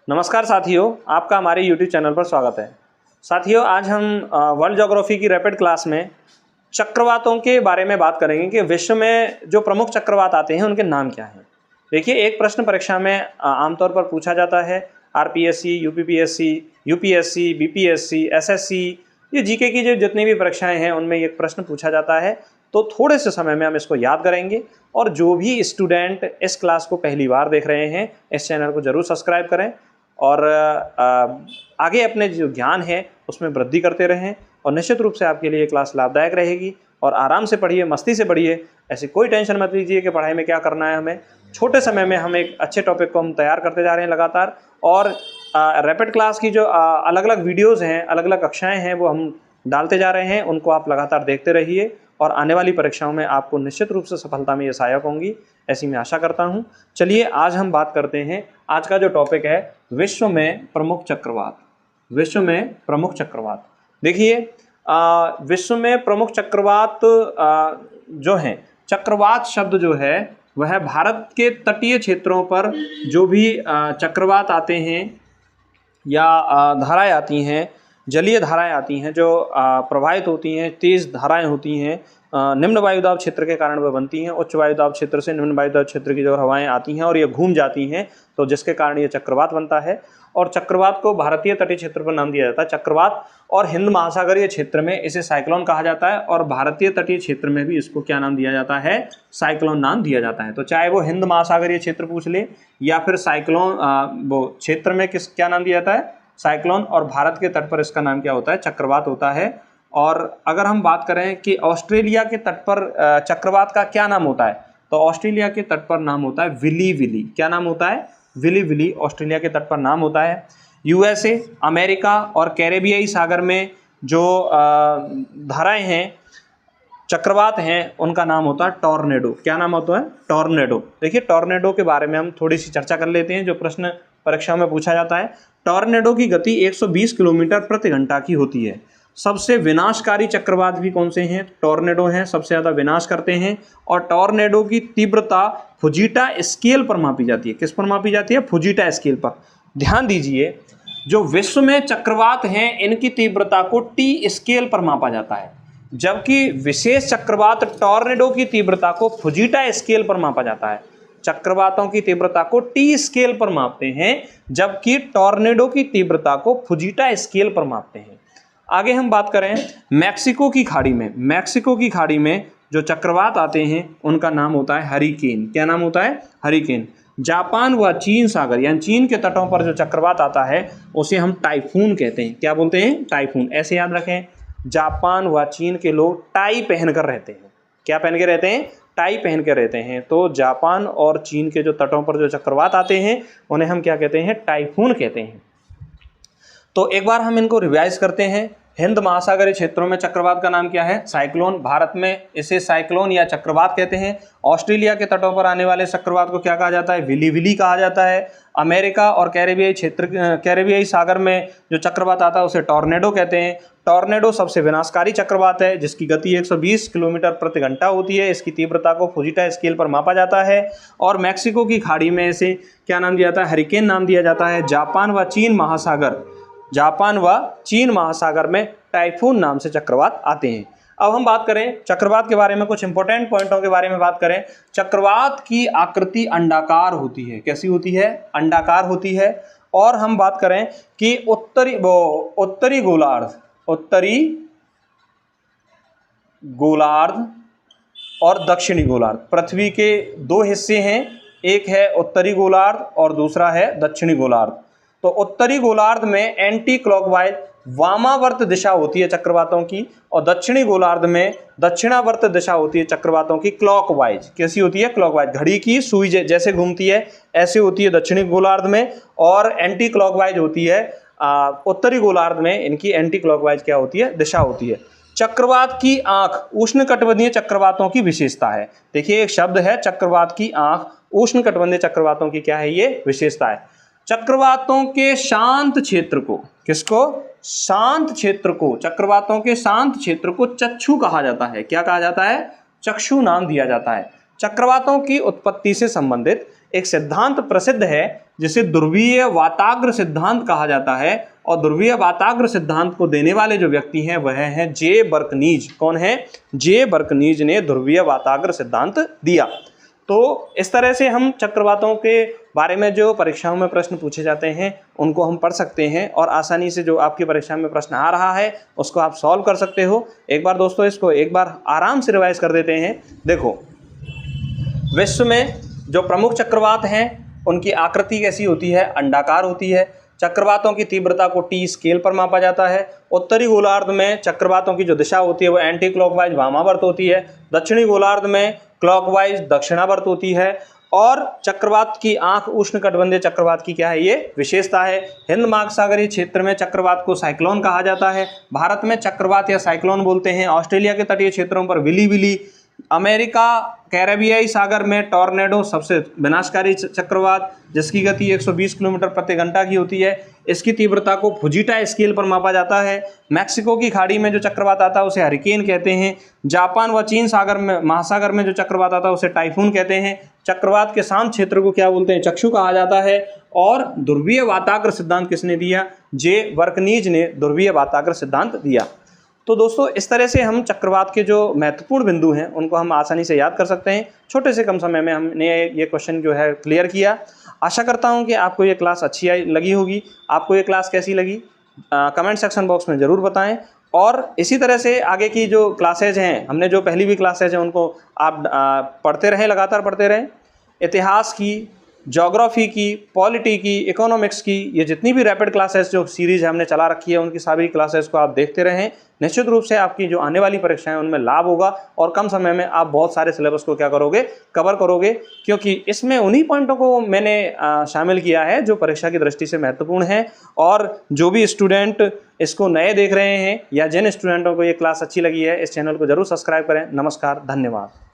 नमस्कार साथियों, आपका हमारे YouTube चैनल पर स्वागत है। साथियों, आज हम वर्ल्ड ज्योग्राफी की रैपिड क्लास में चक्रवातों के बारे में बात करेंगे कि विश्व में जो प्रमुख चक्रवात आते हैं उनके नाम क्या हैं। देखिए, एक प्रश्न परीक्षा में आमतौर पर पूछा जाता है। RPSC, UPPSC, UPSC, BPSC, SSC, ये जीके की जो जितनी भी परीक्षाएं हैं उनमें एक प्रश्न पूछा जाता है। तो थोड़े से समय में हम इसको याद करेंगे और जो भी स्टूडेंट इस क्लास को पहली बार देख रहे हैं इस चैनल को जरूर सब्सक्राइब करें और आगे अपने जो ज्ञान है उसमें वृद्धि करते रहें। और निश्चित रूप से आपके लिए ये क्लास लाभदायक रहेगी। और आराम से पढ़िए, मस्ती से पढ़िए, ऐसी कोई टेंशन मत लीजिए कि पढ़ाई में क्या करना है। हमें छोटे समय में हम एक अच्छे टॉपिक को हम तैयार करते जा रहे हैं लगातार। और रैपिड क्लास की जो अलग अलग वीडियोज़ हैं, अलग अलग कक्षाएँ हैं, वो हम डालते जा रहे हैं। उनको आप लगातार देखते रहिए और आने वाली परीक्षाओं में आपको निश्चित रूप से सफलता में ये सहायक होंगी, ऐसी मैं आशा करता हूँ। चलिए, आज हम बात करते हैं। आज का जो टॉपिक है विश्व में प्रमुख चक्रवात। विश्व में प्रमुख चक्रवात। देखिए, विश्व में प्रमुख चक्रवात जो हैं, चक्रवात शब्द जो है वह भारत के तटीय क्षेत्रों पर जो भी चक्रवात आते हैं या धाराएं आती हैं, जलीय धाराएं आती हैं जो प्रवाहित होती हैं, तेज़ धाराएं होती हैं, निम्न वायुदाब क्षेत्र के कारण वह बनती हैं। उच्च वायुदाब क्षेत्र से निम्न वायुदाब क्षेत्र की जो हवाएं आती हैं और ये घूम जाती हैं, तो जिसके कारण ये चक्रवात बनता है। और चक्रवात को भारतीय तटीय क्षेत्र पर नाम दिया जाता है चक्रवात, और हिंद महासागरीय क्षेत्र में इसे साइक्लोन कहा जाता है, और भारतीय तटीय क्षेत्र में भी इसको क्या नाम दिया जाता है? साइक्लोन नाम दिया जाता है। तो चाहे वो हिंद महासागरीय क्षेत्र पूछ ले या फिर साइक्लोन, वो क्षेत्र में क्या नाम दिया जाता है? साइक्लोन। और भारत के तट पर इसका नाम क्या होता है? चक्रवात होता है। और अगर हम बात करें कि ऑस्ट्रेलिया के तट पर चक्रवात का क्या नाम होता है, तो ऑस्ट्रेलिया के तट पर नाम होता है विली विली। क्या नाम होता है? विली विली ऑस्ट्रेलिया के तट पर नाम होता है। यूएसए, अमेरिका और कैरेबियाई सागर में जो धाराएं हैं, चक्रवात हैं, उनका नाम होता है टॉर्नेडो। क्या नाम होता है? टॉर्नेडो। देखिए, टॉर्नेडो के बारे में हम थोड़ी सी चर्चा कर लेते हैं, जो प्रश्न परीक्षा में पूछा जाता है। टॉर्नेडो की गति 120 किलोमीटर प्रति घंटा की होती है। सबसे विनाशकारी चक्रवात भी कौन से हैं? टॉर्नेडो हैं, सबसे ज़्यादा विनाश करते हैं। और टॉर्नेडो की तीव्रता फुजीटा स्केल पर मापी जाती है। किस पर मापी जाती है? फुजीटा स्केल पर। ध्यान दीजिए, जो विश्व में चक्रवात हैं इनकी तीव्रता को टी स्केल पर मापा जाता है, जबकि विशेष चक्रवात टॉर्नेडो की तीव्रता को फुजीटा स्केल पर मापा जाता है। चक्रवातों की तीव्रता को टी स्केल पर मापते हैं, जबकि टॉर्नेडो की तीव्रता को फुजीटा स्केल पर मापते हैं। आगे हम बात करें मैक्सिको की खाड़ी में। मैक्सिको की खाड़ी में जो चक्रवात आते हैं उनका नाम होता है हरिकेन। क्या नाम होता है? हरिकेन। जापान व चीन सागर यानी चीन के तटों पर जो चक्रवात आता है उसे हम टाइफून कहते हैं। क्या बोलते हैं? टाइफून। ऐसे याद रखें, जापान व चीन के लोग टाई पहनकर रहते हैं। क्या पहन के रहते हैं? टाई पहन के रहते हैं। तो जापान और चीन के जो तटों पर जो चक्रवात आते हैं उन्हें हम क्या कहते हैं? टाइफून कहते हैं। तो एक बार हम इनको रिवाइज करते हैं। हिंद महासागरीय क्षेत्रों में चक्रवात का नाम क्या है? साइक्लोन। भारत में इसे साइक्लोन या चक्रवात कहते हैं। ऑस्ट्रेलिया के तटों पर आने वाले चक्रवात को क्या कहा जाता है? विली विली कहा जाता है। अमेरिका और कैरेबियाई सागर में जो चक्रवात आता है उसे टॉर्नेडो कहते हैं। टॉर्नेडो सबसे विनाशकारी चक्रवात है, जिसकी गति 120 किलोमीटर प्रति घंटा होती है। इसकी तीव्रता को फुजीटा स्केल पर मापा जाता है। और मैक्सिको की खाड़ी में इसे क्या नाम दिया जाता है? हरिकेन नाम दिया जाता है। जापान व चीन महासागर में टाइफून नाम से चक्रवात आते हैं। अब हम बात करें चक्रवात के बारे में, कुछ इंपॉर्टेंट पॉइंटों के बारे में बात करें। चक्रवात की आकृति अंडाकार होती है। कैसी होती है? अंडाकार होती है। और हम बात करें कि उत्तरी गोलार्ध और दक्षिणी गोलार्ध, पृथ्वी के दो हिस्से हैं। एक है उत्तरी गोलार्ध और दूसरा है दक्षिणी गोलार्ध। तो उत्तरी गोलार्ध में एंटी क्लॉकवाइज वामावर्त दिशा होती है चक्रवातों की, और दक्षिणी गोलार्ध में दक्षिणावर्त दिशा होती है चक्रवातों की, क्लॉकवाइज। कैसी होती है? क्लॉकवाइज। घड़ी की सुई जैसे घूमती है ऐसे होती है दक्षिणी गोलार्ध में, और एंटी क्लॉकवाइज होती है उत्तरी गोलार्ध में। इनकी एंटी क्लॉकवाइज क्या होती है? दिशा होती है। चक्रवात की आंख उष्णकटिबंधीय चक्रवातों की विशेषता है। देखिए, एक शब्द है चक्रवात की आंख। उष्णकटिबंधीय चक्रवातों की क्या है? ये विशेषता है। चक्रवातों के शांत क्षेत्र को, किसको? शांत क्षेत्र को, चक्रवातों के शांत क्षेत्र को चक्षु कहा जाता है। क्या कहा जाता है? चक्षु नाम दिया जाता है। चक्रवातों की उत्पत्ति से संबंधित एक सिद्धांत प्रसिद्ध है जिसे ध्रुवीय वाताग्र सिद्धांत कहा जाता है। और ध्रुवीय वाताग्र सिद्धांत को देने वाले जो व्यक्ति हैं वह हैं जे बर्कनीज। कौन है? जे बर्कनीज ने ध्रुवीय वाताग्र सिद्धांत दिया। तो इस तरह से हम चक्रवातों के बारे में जो परीक्षाओं में प्रश्न पूछे जाते हैं उनको हम पढ़ सकते हैं और आसानी से जो आपकी परीक्षा में प्रश्न आ रहा है उसको आप सॉल्व कर सकते हो। एक बार दोस्तों इसको एक बार आराम से रिवाइज कर देते हैं। देखो, विश्व में जो प्रमुख चक्रवात हैं उनकी आकृति कैसी होती है? अंडाकार होती है। चक्रवातों की तीव्रता को टी स्केल पर मापा जाता है। उत्तरी गोलार्ध में चक्रवातों की जो दिशा होती है वो एंटी क्लॉकवाइज वामावर्त होती है। दक्षिणी गोलार्ध में क्लॉकवाइज दक्षिणावर्त होती है। और चक्रवात की आंख उष्णकटिबंधीय चक्रवात की क्या है? ये विशेषता है। हिंद महासागरीय क्षेत्र में चक्रवात को साइक्लोन कहा जाता है। भारत में चक्रवात या साइक्लोन बोलते हैं। ऑस्ट्रेलिया के तटीय क्षेत्रों पर विली विली। अमेरिका कैरेबियाई सागर में टॉर्नेडो सबसे विनाशकारी चक्रवात जिसकी गति 120 किलोमीटर प्रति घंटा की होती है। इसकी तीव्रता को फुजीटा स्केल पर मापा जाता है। मैक्सिको की खाड़ी में जो चक्रवात आता है उसे हरिकेन कहते हैं। जापान व चीन सागर में महासागर में जो चक्रवात आता है उसे टाइफून कहते हैं। चक्रवात के शांत क्षेत्र को क्या बोलते हैं? चक्षु कहा जाता है। और ध्रुवीय वाताग्र सिद्धांत किसने दिया? जे बर्कनीज ने ध्रुवीय वाताग्र सिद्धांत दिया। तो दोस्तों इस तरह से हम चक्रवात के जो महत्वपूर्ण बिंदु हैं उनको हम आसानी से याद कर सकते हैं। छोटे से कम समय में हमने ये क्वेश्चन जो है क्लियर किया। आशा करता हूं कि आपको ये क्लास अच्छी लगी होगी। आपको ये क्लास कैसी लगी कमेंट सेक्शन बॉक्स में ज़रूर बताएं। और इसी तरह से आगे की जो क्लासेज हैं, हमने जो पहली भी क्लासेज हैं उनको आप पढ़ते रहें, लगातार पढ़ते रहें। इतिहास की, ज्योग्राफी की, पॉलिटी की, इकोनॉमिक्स की, ये जितनी भी रैपिड क्लासेस जो सीरीज़ हमने चला रखी है उनकी सारी क्लासेस को आप देखते रहें। निश्चित रूप से आपकी जो आने वाली परीक्षाएं उनमें लाभ होगा और कम समय में आप बहुत सारे सिलेबस को क्या करोगे? कवर करोगे, क्योंकि इसमें उन्हीं पॉइंटों को मैंने शामिल किया है जो परीक्षा की दृष्टि से महत्वपूर्ण है। और जो भी स्टूडेंट इसको नए देख रहे हैं या जिन स्टूडेंटों को ये क्लास अच्छी लगी है, इस चैनल को जरूर सब्सक्राइब करें। नमस्कार, धन्यवाद।